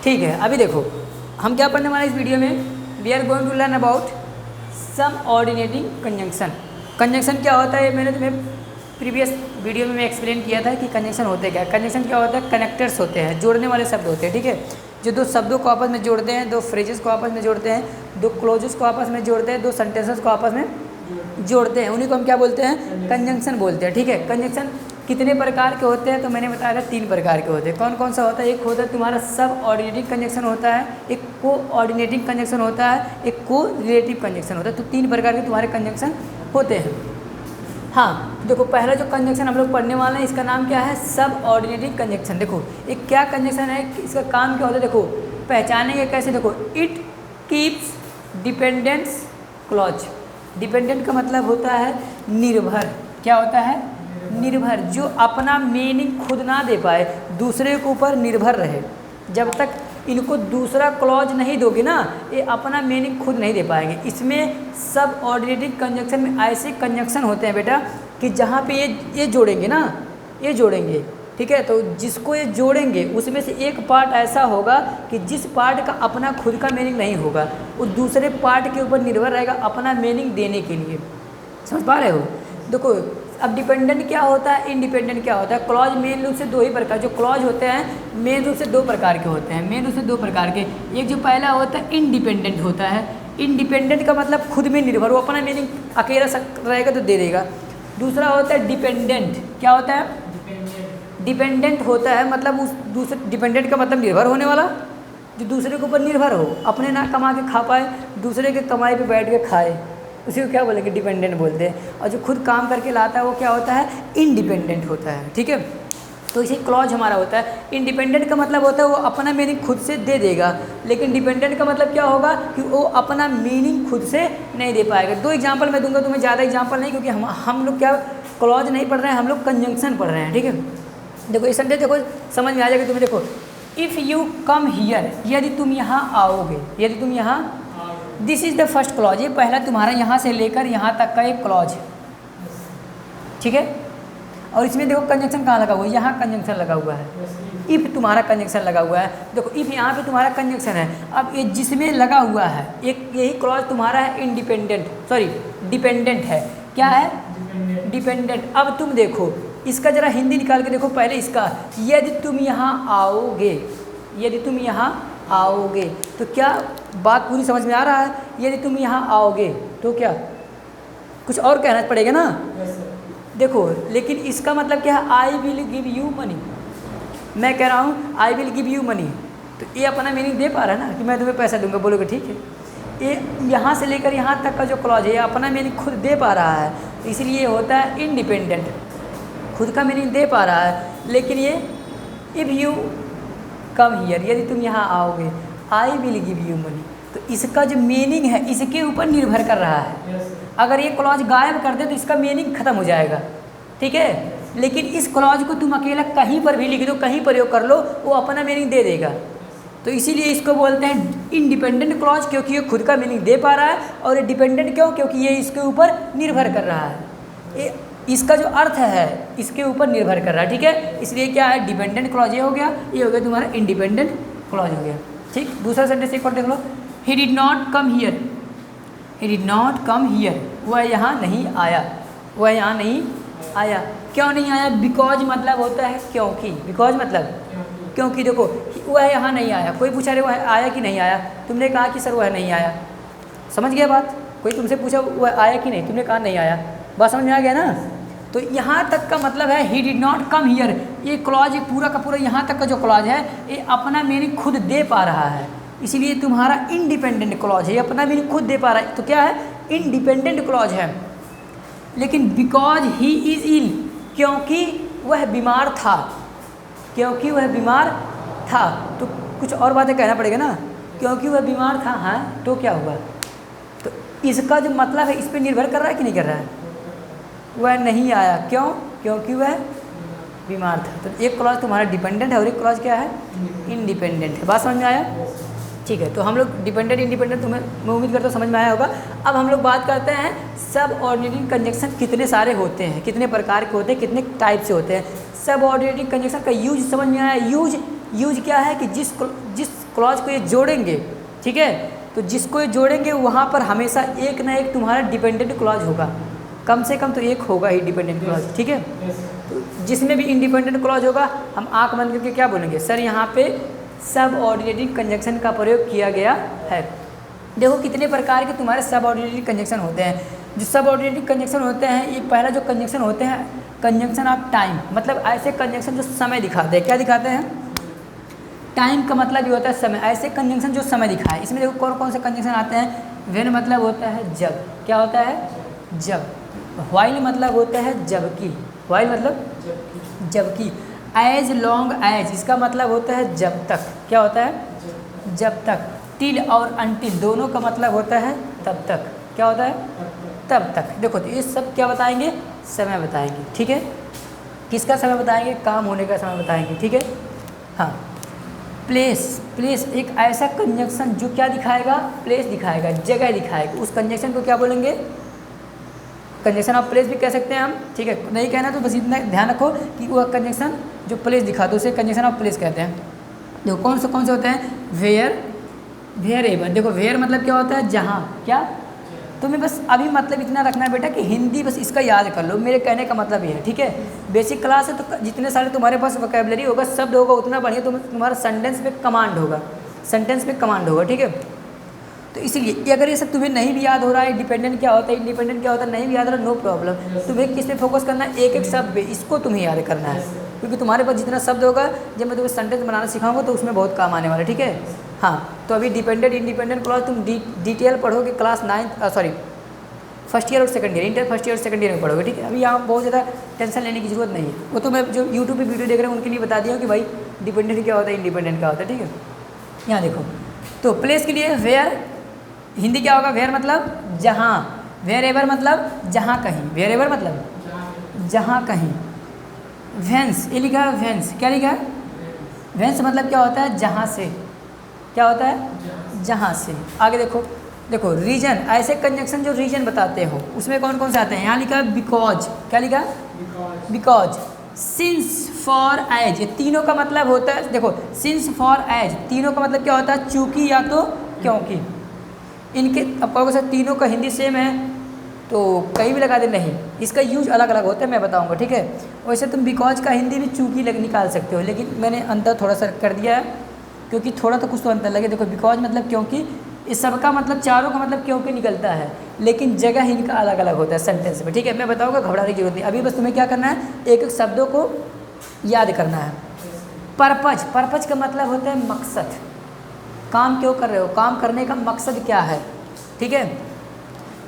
ठीक है, अभी देखो हम क्या पढ़ने वाले इस वीडियो में, we are going to learn about subordinating conjunction. Conjunction क्या होता है, मैंने तुम्हें प्रीवियस वीडियो में मैं एक्सप्लेन किया था कि कंजंक्शन होते क्या। कंजंक्शन क्या होता है, कनेक्टर्स होते हैं, जोड़ने वाले शब्द होते हैं, ठीक है, जो दो शब्दों को आपस में जोड़ते हैं, दो फ्रेजेस को आपस में जोड़ते हैं, दो क्लोजेस को आपस में जोड़ते हैं, दो सेंटेंसेस को आपस में जोड़ते हैं, उन्हीं को हम क्या बोलते हैं, कंजंक्शन बोलते हैं। ठीक है, कंजंक्शन कितने प्रकार के होते हैं, तो मैंने बताया था 3 प्रकार के होते हैं। कौन कौन सा होता है, एक होता है तुम्हारा सब ऑर्डिनेटिंग कंजंक्शन होता है, एक को ऑर्डिनेटिंग कंजंक्शन होता है, एक को रिलेटिव कंजंक्शन होता है। तो 3 प्रकार के तुम्हारे कंजंक्शन होते हैं। हाँ देखो, पहला जो कंजंक्शन हम लोग पढ़ने वाले हैं इसका नाम क्या है, सब ऑर्डिनेटिंग कंजंक्शन। देखो एक क्या कंजंक्शन है, इसका काम क्या होता है, देखो पहचानेंगे कैसे। देखो it keeps dependence clause. Dependent का मतलब होता है निर्भर। क्या होता है, निर्भर, जो अपना मीनिंग खुद ना दे पाए, दूसरे के ऊपर निर्भर रहे। जब तक इनको दूसरा क्लॉज नहीं दोगे ना, ये अपना मीनिंग खुद नहीं दे पाएंगे। इसमें सब ऑर्डिनेटिंग कंजंक्शन में ऐसे कंजंक्शन होते हैं बेटा कि जहाँ पे ये जोड़ेंगे ना, ये जोड़ेंगे, ठीक है, तो जिसको ये जोड़ेंगे उसमें से एक पार्ट ऐसा होगा कि जिस पार्ट का अपना खुद का मीनिंग नहीं होगा, वो दूसरे पार्ट के ऊपर निर्भर रहेगा अपना मीनिंग देने के लिए। समझ पा रहे हो। देखो अब डिपेंडेंट क्या होता है, इंडिपेंडेंट क्या होता है। क्लॉज मेन रूप से 2 ही प्रकार, जो क्लॉज होते हैं मेन रूप से 2 प्रकार के होते हैं, मेन रूप से 2 प्रकार के। एक जो पहला होता है इंडिपेंडेंट होता है। इंडिपेंडेंट का मतलब खुद में निर्भर, वो अपना मीनिंग अकेला रहेगा तो दे देगा। दूसरा होता है डिपेंडेंट। क्या होता है, डिपेंडेंट होता है मतलब उस दूसरे, डिपेंडेंट का मतलब निर्भर होने वाला, जो दूसरे के ऊपर निर्भर हो, अपने ना कमा के खा पाए, दूसरे के कमाई पे बैठ के खाए, उसी को क्या बोलेंगे, डिपेंडेंट बोलते हैं। और जो खुद काम करके लाता है वो क्या होता है, इंडिपेंडेंट होता है। ठीक है, तो इसी क्लॉज हमारा होता है। इंडिपेंडेंट का मतलब होता है वो अपना मीनिंग खुद से दे देगा, लेकिन डिपेंडेंट का मतलब क्या होगा कि वो अपना मीनिंग खुद से नहीं दे पाएगा। 2 एग्जाम्पल मैं दूंगा तुम्हें, ज़्यादा एग्जाम्पल नहीं, क्योंकि हम लोग क्या क्लॉज नहीं पढ़ रहे हैं, हम लोग कंजंक्शन पढ़ रहे हैं। ठीक है, देखो इस सेंटेंस देखो समझ में आ जाएगा तुम्हें। देखो इफ़ यू कम हियर, यदि तुम यहाँ आओगे, यदि तुम यहाँ, this is the first clause, ये पहला तुम्हारा यहाँ से लेकर यहाँ तक का एक क्लॉज है। ठीक है, और इसमें देखो कंजंक्शन कहाँ लगा हुआ है, यहाँ कंजंक्शन लगा हुआ है। इफ़ तुम्हारा कंजंक्शन लगा हुआ है, देखो इफ़ यहाँ पे तुम्हारा कंजंक्शन है। अब ये जिसमें लगा हुआ है एक, यही क्लॉज तुम्हारा है इंडिपेंडेंट, सॉरी डिपेंडेंट है। क्या है, डिपेंडेंट। अब तुम देखो इसका जरा हिंदी निकाल के देखो पहले इसका, यदि तुम यहाँ आओगे, यदि तुम यहाँ आओगे, तो क्या बात पूरी समझ में आ रहा है। यदि तुम यहाँ आओगे तो क्या कुछ और कहना पड़ेगा ना। देखो लेकिन इसका मतलब क्या है, I will give you money. मैं कह रहा हूँ I will give you money, तो ये अपना मीनिंग दे पा रहा है ना कि मैं तुम्हें पैसा दूंगा, बोलोगे ठीक है। ये यहाँ से लेकर यहाँ तक का जो क्लॉज है ये अपना मीनिंग खुद दे पा रहा है, इसलिए ये होता है इंडिपेंडेंट, खुद का मीनिंग दे पा रहा है। लेकिन ये इफ़ यू कम हियर, यदि तुम यहाँ आओगे, I will give you money, तो इसका जो मीनिंग है इसके ऊपर निर्भर कर रहा है। अगर ये क्लॉज गायब कर दे तो इसका मीनिंग खत्म हो जाएगा। ठीक है, लेकिन इस क्लॉज को तुम अकेला कहीं पर भी लिख दो, कहीं प्रयोग कर लो, वो अपना मीनिंग दे देगा। तो इसीलिए इसको बोलते हैं इंडिपेंडेंट क्लॉज, क्योंकि ये खुद का मीनिंग दे पा रहा है। और ये डिपेंडेंट क्यों, क्योंकि ये इसके ऊपर निर्भर कर रहा है, ये इसका जो अर्थ है इसके ऊपर निर्भर कर रहा है। ठीक है, इसलिए क्या है, डिपेंडेंट क्लॉज ये हो गया, ये हो गया तुम्हारा इंडिपेंडेंट क्लॉज हो गया। ठीक, दूसरा सेंटेंस एक और देख लो, he did not come here, he did not come here, वह यहाँ नहीं आया, वह यहाँ नहीं आया। क्यों नहीं आया, बिकॉज मतलब होता है क्योंकि, बिकॉज मतलब क्योंकि। देखो वह यहाँ नहीं आया, कोई पूछा रहे वह आया कि नहीं आया, तुमने कहा कि सर वह नहीं आया, समझ गया बात। कोई तुमसे पूछा वह आया कि नहीं, तुमने कहा नहीं आया, बात समझ में आ गया ना। तो यहाँ तक का मतलब है ही डिड नॉट कम हियर, ये क्लॉज पूरा का पूरा यहाँ तक का जो क्लॉज है ये अपना मीनिंग खुद दे पा रहा है, इसीलिए तुम्हारा इंडिपेंडेंट क्लॉज है, ये अपना मीनिंग खुद दे पा रहा है, तो क्या है, इंडिपेंडेंट क्लॉज है। लेकिन बिकॉज ही इज़ इल, क्योंकि वह बीमार था, क्योंकि वह बीमार था, तो कुछ और बातें कहना पड़ेगा ना, क्योंकि वह बीमार था। हाँ तो क्या हुआ, तो इसका जो मतलब है इस पर निर्भर कर रहा है कि नहीं कर रहा है, वह नहीं आया, क्यों, क्योंकि वह बीमार था। तो एक क्लॉज तुम्हारा डिपेंडेंट है और एक क्लॉज क्या है, इंडिपेंडेंट है। बात समझ में आया। ठीक है, तो हम लोग डिपेंडेंट इंडिपेंडेंट तुम्हें मैं उम्मीद करता हूँ समझ में आया होगा। अब हम लोग बात करते हैं सब ऑर्डिनेटिंग कंजंक्शन कितने सारे होते हैं, कितने प्रकार के होते हैं, कितने टाइप से होते हैं। सब ऑर्डिनेटिंग कंजंक्शन का यूज समझ में आया। यूज यूज क्या है कि जिस क्लॉज को ये जोड़ेंगे, ठीक है, तो जिसको ये जोड़ेंगे वहाँ पर हमेशा एक ना एक तुम्हारा डिपेंडेंट क्लॉज होगा, कम से कम तो एक होगा ही डिपेंडेंट क्लॉज, ठीक है। तो जिसमें भी इंडिपेंडेंट क्लॉज होगा हम आँख बंद करके क्या बोलेंगे, सर यहाँ पे सबऑर्डिनेटिंग कंजंक्शन का प्रयोग किया गया है। देखो कितने प्रकार के तुम्हारे सबऑर्डिनेटिंग कंजंक्शन होते हैं। जो सबऑर्डिनेटिंग कंजंक्शन होते हैं, ये पहला जो कंजंक्शन होते हैं कंजंक्शन ऑफ टाइम, मतलब ऐसे कंजंक्शन जो समय दिखाते हैं। क्या दिखाते हैं? टाइम का मतलब ये होता है समय, ऐसे कंजंक्शन जो समय दिखाए। इसमें देखो कौन कौन से कंजंक्शन आते हैं। व्हेन मतलब होता है जब, क्या होता है? जब। व्हाइल मतलब होता है जबकि, व्हाइल मतलब जबकि। एज लॉन्ग एज, इसका मतलब होता है जब तक, क्या होता है? जब तक। टिल और अनटिल दोनों का मतलब होता है तब तक, क्या होता है? तब तक। देखो तो ये सब क्या बताएंगे? समय बताएंगे, ठीक है। किसका समय बताएंगे? काम होने का समय बताएंगे, ठीक है। हाँ, प्लेस, प्लेस एक ऐसा कंजंक्शन जो क्या दिखाएगा? प्लेस दिखाएगा, जगह दिखाएगा। उस कंजंक्शन को क्या बोलेंगे? कंजंक्शन ऑफ प्लेस भी कह सकते हैं हम, ठीक है। नहीं कहना तो बस इतना ध्यान रखो कि वह कंजंक्शन जो प्लेस दिखा दो उसे कंजंक्शन ऑफ प्लेस कहते हैं। देखो कौन से होते हैं? Where, wherever. देखो वेयर मतलब क्या होता है? जहाँ, क्या? तुम्हें बस अभी मतलब इतना रखना है बेटा कि हिंदी बस इसका याद कर लो, मेरे कहने का मतलब ये है, ठीक है। बेसिक क्लास है तो जितने सारे तुम्हारे पास वोकैबुलरी होगा, शब्द होगा, उतना बढ़िया तुम्हारा सेंटेंस पे कमांड होगा, सेंटेंस पे कमांड होगा, ठीक है। तो इसलिए अगर ये सब तुम्हें नहीं भी याद हो रहा है, डिपेंडेंट क्या होता है, इंडिपेंडेंट क्या होता है, नहीं भी याद हो रहा, नो प्रॉब्लम। तुम्हें किस पे फोकस करना है? एक एक शब्द पे, इसको तुम्हें याद करना है, क्योंकि तुम्हारे पास जितना शब्द होगा, जब मैं तुम्हें सेंटेंस बनाना सिखाऊंगा तो उसमें बहुत काम आने वाला है, ठीक है। हाँ, तो अभी डिपेंडेंट इंडिपेंडेंट क्लॉज तुम डिटेल पढ़ोगे क्लास 9 फर्स्ट ईयर और second year, inter first year और सेकंड ईयर में पढ़ोगे, ठीक है। अभी यहाँ बहुत ज़्यादा टेंशन लेने की जरूरत नहीं है। वो तो मैं जो यूट्यूब पे वीडियो देख रहे हैं उनके लिए बता दिया कि भाई डिपेंडेंट क्या होता है, इंडिपेंडेंट क्या होता है, ठीक है। यहाँ देखो तो प्लेस के लिए वेयर, हिंदी क्या होगा? वेयर मतलब जहाँ, वेयर एवर मतलब जहाँ कहीं, वेयर एवर मतलब जहाँ कहीं। वेंस, ये लिखा है वेंस, क्या लिखा है? वेंस मतलब क्या होता है? जहाँ से, क्या होता है? जहाँ से। आगे देखो, देखो रीजन, ऐसे कंजंक्शन जो रीजन बताते हो उसमें कौन कौन से आते हैं? यहाँ लिखा है बिकॉज, क्या लिखा है? बिकॉज। सिंस, फॉर, एज, ये तीनों का मतलब होता है, देखो सिंस, फॉर, एज तीनों का मतलब क्या होता है? चूँकि या तो क्योंकि। इनके अब कहोगे सर तीनों का हिंदी सेम है तो कहीं भी लगा दे, नहीं, इसका यूज अलग अलग होता है, मैं बताऊंगा, ठीक है। वैसे तुम बिकॉज का हिंदी भी चूँकि निकाल सकते हो, लेकिन मैंने अंतर थोड़ा सा कर दिया है क्योंकि थोड़ा तो कुछ तो अंतर लगे। देखो बिकॉज मतलब क्योंकि, इस सबका मतलब चारों का मतलब क्योंकि निकलता है, लेकिन जगह इनका अलग अलग होता है सेंटेंस में, ठीक है। मैं बताऊंगा, घबराने की जरूरत नहीं। अभी बस तुम्हें क्या करना है? एक एक शब्दों को याद करना है। पर्पज, पर्पज का मतलब होता है मकसद, काम क्यों कर रहे हो, काम करने का मकसद क्या है, ठीक है।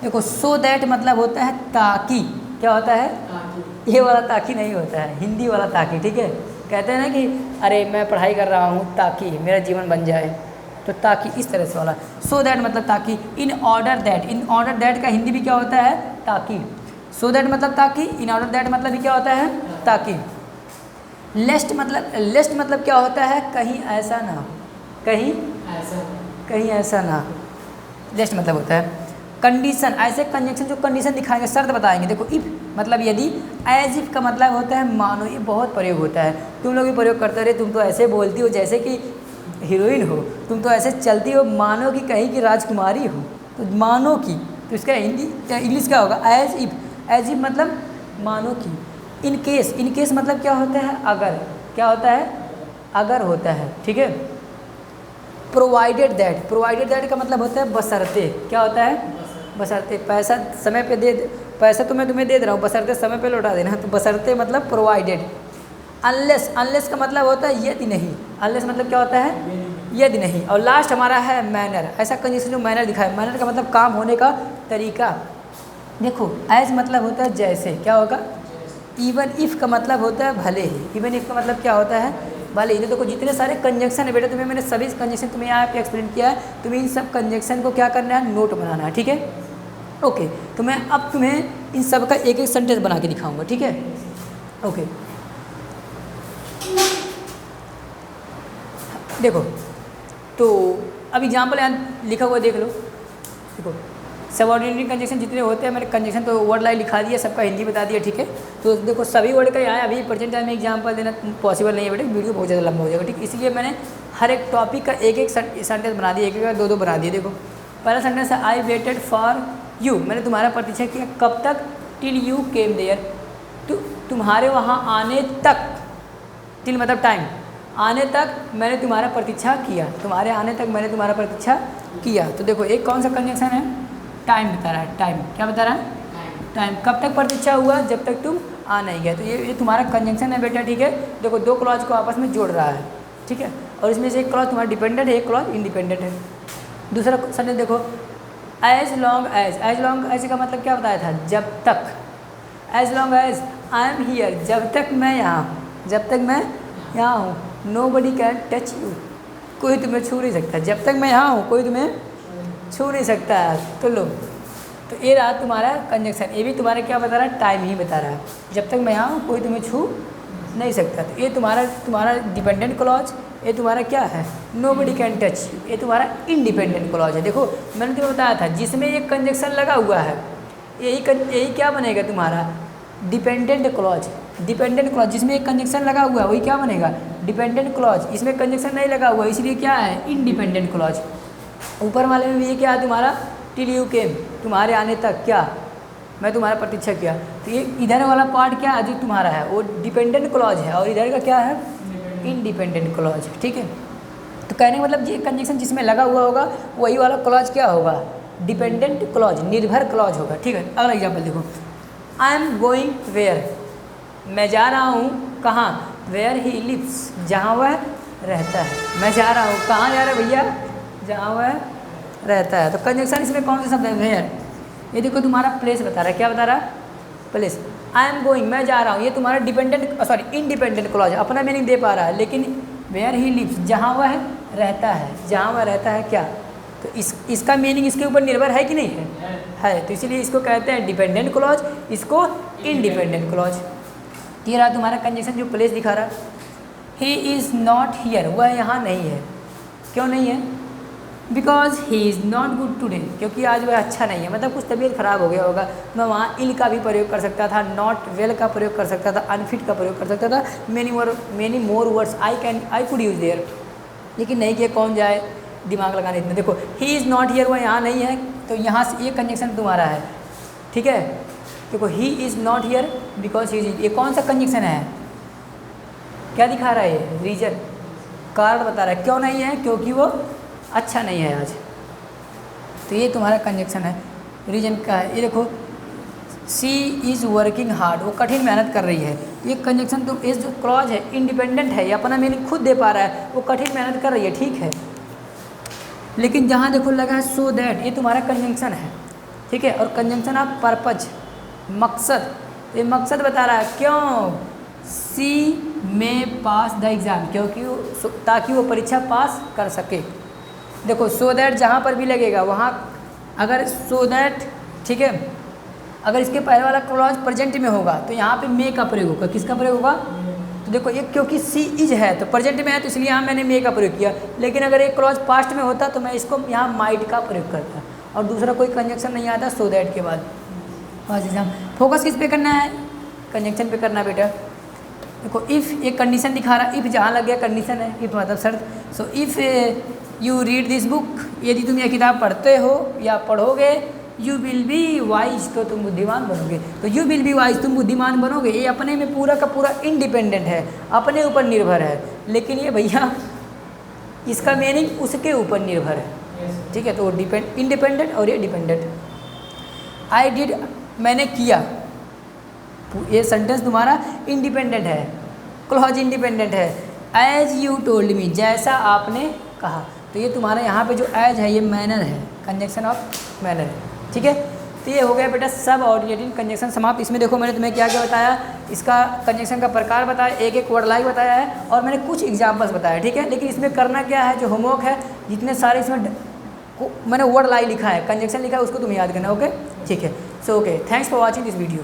देखो सो दैट मतलब होता है ताकि, क्या होता है? ये वाला ताकि नहीं होता है, हिंदी वाला ताकि, ठीक है। कहते हैं ना कि अरे मैं पढ़ाई कर रहा हूँ ताकि मेरा जीवन बन जाए, तो ताकि इस तरह से वाला। सो दैट मतलब ताकि। In order that, in order that का हिंदी भी क्या होता है? ताकि। सो दैट मतलब ताकि, इन ऑर्डर दैट मतलब भी क्या होता है? ताकि। लेस्ट मतलब, लेस्ट मतलब क्या होता है? कहीं ऐसा ना हो, कहीं ऐसा, कहीं ऐसा ना हो, लेस्ट मतलब होता है। कंडीशन, ऐसे कंजंक्शन जो कंडीशन दिखाएंगे, शर्त बताएंगे। देखो इफ मतलब यदि, एज इफ का मतलब होता है मानो, ये बहुत प्रयोग होता है, तुम लोग भी प्रयोग करते रहे। तुम तो ऐसे बोलती हो जैसे कि हीरोइन हो, तुम तो ऐसे चलती हो मानो कि कहीं की राजकुमारी हो, तो मानो की, तो इसका हिंदी इंग्लिश क्या होगा? As if. एज इफ मतलब मानो की। इन केस, इन केस मतलब क्या होता है? अगर, क्या होता है? अगर होता है, ठीक है। प्रोवाइडेड दैट, प्रोवाइडेड दैट का मतलब होता है बशर्ते, क्या होता है? बशर्ते। पैसा समय पे दे, पैसा तो मैं तुम्हें दे रहा हूँ, बशर्ते समय पे लौटा देना, तो बशर्ते मतलब प्रोवाइडेड। अनलेस, अनलेस का मतलब होता है यदि नहीं, अनलेस मतलब क्या होता है? यदि नहीं। और लास्ट हमारा है मैनर, ऐसा कंडीशन जो मैनर दिखाए। मैनर का मतलब काम होने का तरीका। देखो एज मतलब होता है जैसे, क्या होगा? इवन इफ़ का मतलब होता है भले ही, इवन इफ़ का मतलब क्या होता है? भले ही। देखो जितने सारे कंजंक्शन है बेटा, तुम्हें मैंने सभी कंजंक्शन तुम्हें यहाँ पे एक्सप्लेन किया है, तुम्हें इन सब कंजंक्शन को क्या करना है? नोट बनाना है, ठीक है। ओके, तो मैं अब तुम्हें इन सब का एक एक सेंटेंस बना के दिखाऊंगा, ठीक है। ओके, देखो तो अब एग्जाम्पल यहाँ लिखा हुआ देख लो। देखो सबऑर्डिनेटिंग कंजंक्शन जितने होते हैं, मैंने कंजंक्शन तो वर्ड लाइन लिखा दिया, सबका हिंदी बता दिया, ठीक है। तो देखो सभी वर्ड का यहाँ अभी प्रेजेंट टाइम में एग्जाम्पल देना पॉसिबल नहीं है बेटे, वीडियो बहुत ज़्यादा लंबा हो जाएगा, ठीक। इसलिए मैंने हर एक टॉपिक का एक एक सेंटेंस बना दिया, एक एक दो दो बना दिए। देखो पहला सेंटेंस है आई वेटेड फॉर यू, मैंने तुम्हारा प्रतीक्षा किया कब तक, टिल यू केम देयर, तुम्हारे वहाँ आने तक, टिल मतलब टाइम, आने तक मैंने तुम्हारा प्रतीक्षा किया, तुम्हारे आने तक मैंने तुम्हारा प्रतीक्षा किया। तो देखो एक कौन सा कंजंक्शन है, टाइम बता रहा है, टाइम क्या बता रहा है, टाइम, कब तक प्रतीक्षा हुआ, जब तक तुम आ नहीं गए। तो ये तुम्हारा कंजंक्शन है बेटा, ठीक है। देखो दो क्लॉज को आपस में जोड़ रहा है, ठीक है, और इसमें से एक क्लॉज तुम्हारा डिपेंडेंट है, एक क्लॉज इंडिपेंडेंट है। दूसरा सेंटेंस देखो as long as, as long as का मतलब क्या बताया था, जब तक, as long as I am here, जब तक मैं यहाँ हूँ, जब तक मैं यहाँ हूँ, nobody can touch you, कोई तुम्हें छू नहीं सकता, जब तक मैं यहाँ हूँ कोई तुम्हें छू नहीं सकता है। तो लो, तो ये रहा तुम्हारा कंजंक्शन, ये भी तुम्हारा क्या बता रहा है, टाइम ही बता रहा है, जब तक मैं यहाँ हूँ कोई तुम्हें छू नहीं सकता। तो ये तुम्हारा डिपेंडेंट क्लॉज, ये तुम्हारा क्या है, nobody can touch you, ये तुम्हारा इंडिपेंडेंट क्लॉज है। देखो मैंने तुम्हें बताया था जिसमें ये कंजंक्शन लगा हुआ है यही क्या बनेगा तुम्हारा डिपेंडेंट क्लॉज, डिपेंडेंट क्लॉज जिसमें एक कंजंक्शन लगा हुआ है वही क्या बनेगा डिपेंडेंट क्लॉज, इसमें कंजंक्शन नहीं लगा हुआ इसलिए क्या है इंडिपेंडेंट क्लॉज। ऊपर वाले में भी ये क्या है तुम्हारा टिल यू केम, तुम्हारे आने तक क्या, मैं तुम्हारा प्रतीक्षा किया। तो ये इधर वाला पार्ट क्या है जो तुम्हारा है वो डिपेंडेंट क्लॉज है और इधर का क्या है इंडिपेंडेंट क्लॉज, ठीक है। तो कहने का मतलब ये कंजंक्शन जिसमें लगा हुआ होगा वही वाला क्लॉज क्या होगा डिपेंडेंट क्लॉज, निर्भर क्लॉज होगा, ठीक है। अगला एग्जाम्पल देखो आई एम गोइंग वेयर, मैं जा रहा हूँ कहाँ, वेयर ही लिव्स, जहाँ वह रहता है, मैं जा रहा हूँ कहाँ जा रहा है भैया, जहाँ वह रहता है। तो कंजंक्शन इसमें कौन सा शब्द है वेयर, ये देखो तुम्हारा प्लेस बता रहा है, क्या बता रहा है प्लेस। आई एम गोइंग, मैं जा रहा हूँ, ये तुम्हारा डिपेंडेंट सॉरी इंडिपेंडेंट क्लॉज है, अपना मीनिंग दे पा रहा है, लेकिन वेयर ही लिव्स, जहाँ वह रहता है, जहाँ वह रहता है क्या, तो इसका मीनिंग इसके ऊपर निर्भर है कि नहीं है, तो इसीलिए इसको कहते हैं डिपेंडेंट क्लॉज, इसको इंडिपेंडेंट क्लॉज। ये रहा तुम्हारा कंजंक्शन जो प्लेस दिखा रहा है, ही इज़ नॉट हियर, वह यहाँ नहीं है, क्यों नहीं है, because he is not good today, क्योंकि आज वह अच्छा नहीं है, मतलब कुछ तबीयत ख़राब हो गया होगा। मैं वहाँ इल का भी प्रयोग कर सकता था, नॉट वेल का प्रयोग कर सकता था, अनफिट का प्रयोग कर सकता था, many more words I could use their, लेकिन नहीं किया, कौन जाए दिमाग लगाने इतने। देखो ही इज़ नॉट हियर, वह यहाँ नहीं है, तो यहाँ से ये कंजंक्शन तुम्हारा है, ठीक है। देखो he is not here because he is, ये कौन सा कंजंक्शन है, क्या दिखा रहा है ये रीजन, कारण बता रहा है, क्यों नहीं है, क्योंकि वो अच्छा नहीं है आज। तो ये तुम्हारा कंजंक्शन है, रीजन का है। ये देखो सी इज़ वर्किंग हार्ड, वो कठिन मेहनत कर रही है, ये कंजंक्शन तुम इस जो क्लॉज है इंडिपेंडेंट है, ये अपना मीनिंग खुद दे पा रहा है, वो कठिन मेहनत कर रही है, ठीक है। लेकिन जहाँ देखो लगा है सो दैट, ये तुम्हारा कंजंक्शन है, ठीक है। और कंजंक्शन ऑफ पर्पज, मकसद, ये मकसद बता रहा है, क्यों सी में पास द एग्ज़ाम, क्योंकि ताकि वो परीक्षा पास कर सके। देखो सो दैट जहाँ पर भी लगेगा वहाँ अगर सो दैट, ठीक है, अगर इसके पहले वाला क्लॉज प्रेजेंट में होगा तो यहाँ पे मे का प्रयोग होगा, किसका प्रयोग होगा, तो देखो ये क्योंकि सी इज है तो प्रेजेंट में है तो इसलिए यहाँ मैंने मे का प्रयोग किया, लेकिन अगर एक क्लॉज पास्ट में होता तो मैं इसको यहाँ माइट का प्रयोग करता और दूसरा कोई कंजंक्शन नहीं आता सो दैट के बाद। बस एग्जाम फोकस किस पे करना है, कंजंक्शन पे करना बेटा। देखो इफ़ एक कंडीशन दिखा रहा है, इफ़ जहाँ लग गया कंडीशन है, इफ़ मतलब शर्त। So if you read this book, यदि तुम यह किताब पढ़ते हो या पढ़ोगे, यू विल बी वाइज, तो तुम बुद्धिमान बनोगे। तो यू विल बी वाइज, तुम बुद्धिमान बनोगे, ये अपने में पूरा का पूरा इंडिपेंडेंट है, अपने ऊपर निर्भर है, लेकिन ये भैया इसका मीनिंग उसके ऊपर निर्भर है, ठीक है। तो इंडिपेंडेंट और ये डिपेंडेंट। आई डिड, मैंने किया, ये सेंटेंस तुम्हारा इंडिपेंडेंट है, क्लॉज इंडिपेंडेंट है। एज यू टोल्ड मी, जैसा आपने कहा, तो ये तुम्हारा यहाँ पे जो एज है ये मैनर है, कंजंक्शन ऑफ मैनर है, ठीक है। तो ये हो गया बेटा सब ऑर्डिनेटिंग कंजंक्शन समाप्त। इसमें देखो मैंने तुम्हें क्या क्या बताया, इसका कंजंक्शन का प्रकार बताया, एक एक वर्ड लाइक बताया है और मैंने कुछ एग्जाम्पल्स बताया, ठीक है। लेकिन इसमें करना क्या है, जो होमवर्क है जितने सारे इसमें मैंने वर्ड लाई लिखा है, कंजंक्शन लिखा है, उसको तुम्हें याद करना, ओके, ठीक है। So okay, thanks for watching this video.